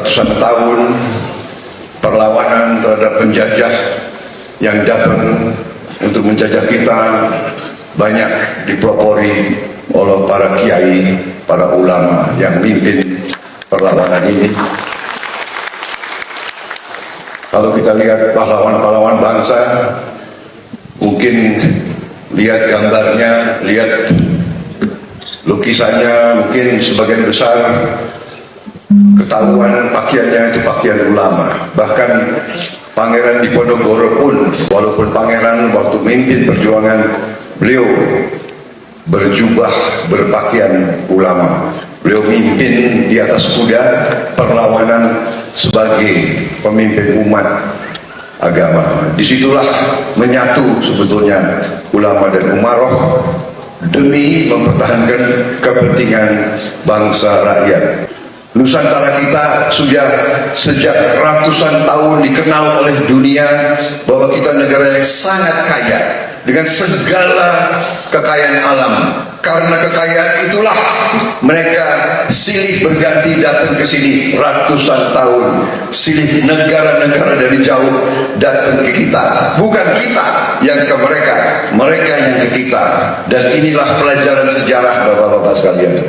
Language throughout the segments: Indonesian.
ratusan tahun perlawanan terhadap penjajah yang datang untuk menjajah kita banyak dipelopori oleh para kiai, para ulama yang mimpin perlawanan ini. Kalau kita lihat pahlawan-pahlawan bangsa, mungkin lihat gambarnya, lihat lukisannya, mungkin sebagian besar ketahuan pakaiannya itu pakaian ulama. Bahkan Pangeran Diponegoro pun, walaupun pangeran waktu memimpin perjuangan, beliau berjubah berpakaian ulama. Beliau mimpin di atas kuda perlawanan sebagai pemimpin umat agama. Disitulah menyatu sebetulnya ulama dan umaroh demi mempertahankan kepentingan bangsa rakyat. Nusantara kita sudah sejak ratusan tahun dikenal oleh dunia bahwa kita negara yang sangat kaya dengan segala kekayaan alam. Karena kekayaan itulah mereka silih berganti datang ke sini ratusan tahun, silih negara-negara dari jauh datang ke kita. Bukan kita yang ke mereka, mereka yang ke kita. Dan inilah pelajaran sejarah bapak-bapak sekalian.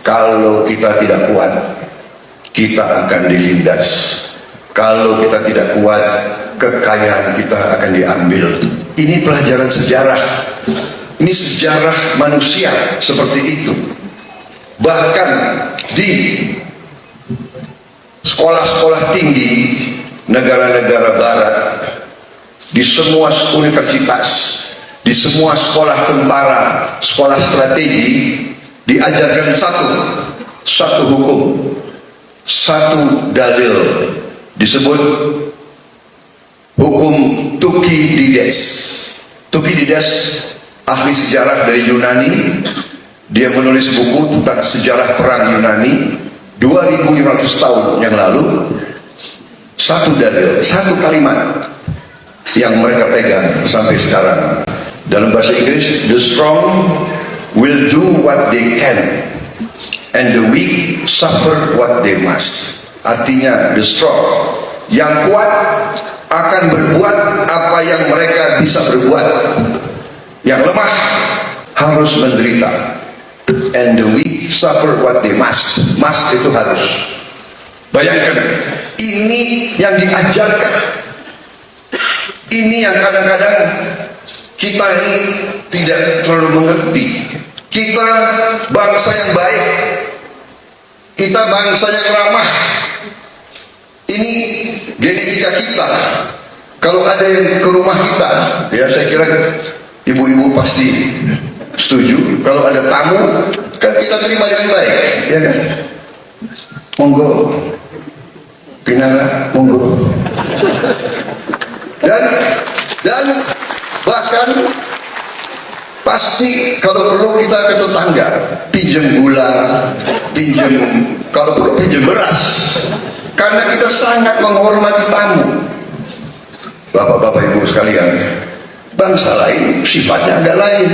Kalau kita tidak kuat, kita akan dilindas. Kalau kita tidak kuat, kekayaan kita akan diambil. Ini pelajaran sejarah. Ini sejarah manusia seperti itu. Bahkan di sekolah-sekolah tinggi negara-negara barat, di semua universitas, di semua sekolah tentara, sekolah strategi, diajarkan satu hukum, satu dalil, disebut hukum Thukydides. Thukydides ahli sejarah dari Yunani. Dia menulis buku tentang sejarah perang Yunani 2500 tahun yang lalu. Satu dalil, satu kalimat yang mereka pegang sampai sekarang. Dalam bahasa Inggris, the strong will do what they can and the weak suffer what they must. Artinya the strong, yang kuat akan berbuat apa yang mereka bisa berbuat, yang lemah harus menderita. And the weak suffer what they must. Must itu harus. Bayangkan, ini yang diajarkan. Ini yang kadang-kadang kita ini tidak terlalu mengerti. Kita bangsa yang baik, kita bangsa yang ramah. Ini genetika kita. Kalau ada yang ke rumah kita, ya saya kira ibu-ibu pasti setuju. Kalau ada tamu, kan kita terima dengan baik, ya kan? Monggo, Pinara, monggo. Dan bahkan pasti kalau perlu kita ke tetangga, pinjam gula, kalau perlu pinjam beras, karena kita sangat menghormati tamu. Bapak-bapak ibu sekalian, bangsa lain sifatnya agak lain.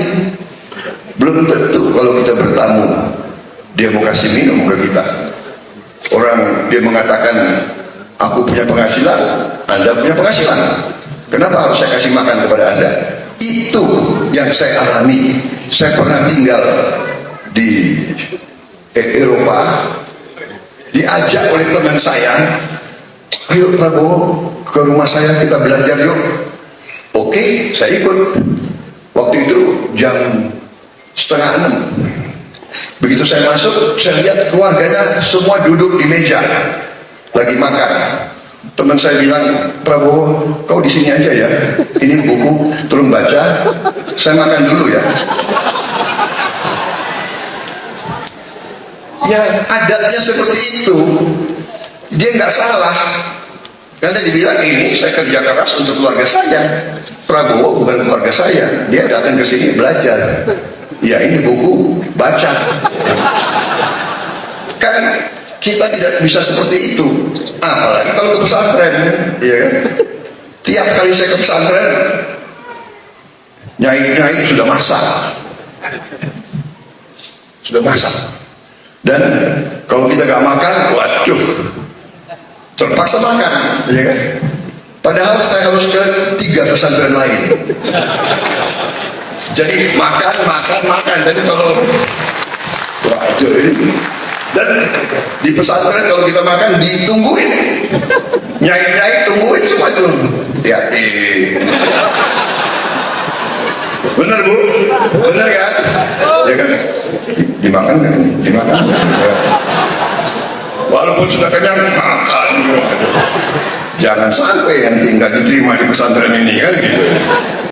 Belum tentu kalau kita bertamu dia mau kasih minum ke kita. Orang dia mengatakan, aku punya penghasilan, Anda punya penghasilan, kenapa harus saya kasih makan kepada Anda? Itu yang saya alami. Saya pernah tinggal di Eropa, diajak oleh teman saya, ayo Prabowo ke rumah saya, kita belajar yuk. Oke, saya ikut. Waktu itu jam 5:30. Begitu saya masuk, saya lihat keluarganya semua duduk di meja lagi makan. Teman saya bilang, Prabowo, kau di sini aja ya, ini buku turun baca, saya makan dulu ya. Ya adatnya seperti itu. Dia nggak salah, karena dibilang ini saya kerja keras untuk keluarga saya. Prabowo bukan keluarga saya, dia datang ke sini belajar. Ya ini buku baca. Kan kita tidak bisa seperti itu. Apalagi kalau ke pesantren, ya kan? Tiap kali saya ke pesantren, nyai-nyai sudah masak. Dan kalau kita gak makan, waduh, terpaksa makan, ya kan? Padahal saya harus ke 3 pesantren lain. Jadi makan. Jadi kalau wajar ini. Dan di pesantren kalau kita makan ditungguin, nyai tungguin semua tuh. Hati. Bener bu, bener kan? Ya kan? Dimakan kan? Dimakan. Ya. Walaupun sudah kenyang makan. Jangan sampai yang tinggal diterima di pesantren ini kan gitu.